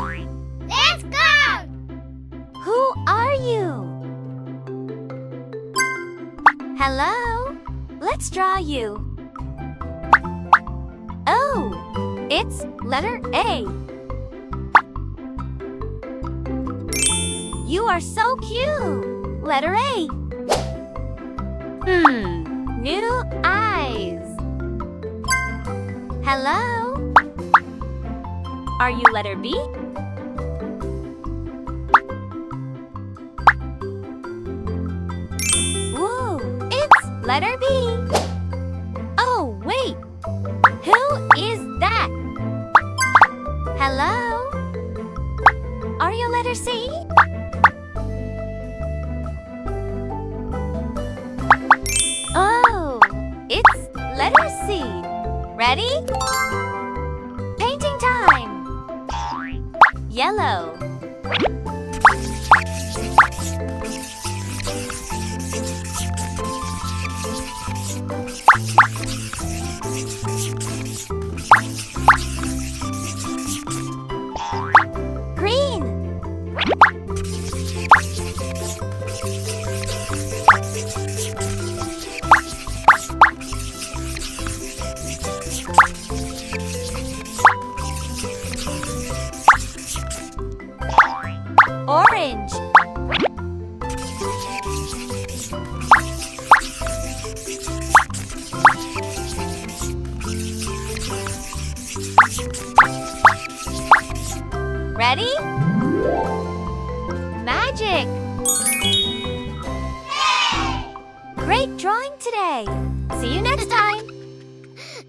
Let's go! Who are you? Hello? Let's draw you. Oh, it's letter A. You are so cute. Letter A. New eyes. Hello? Are you letter B? Woo, it's letter B. Oh, wait. Who is that? Hello? Are you letter C? Oh, it's letter C. Ready? Painting time. Yellow. Green. Orange. Ready? Magic! Great drawing today! See you next time!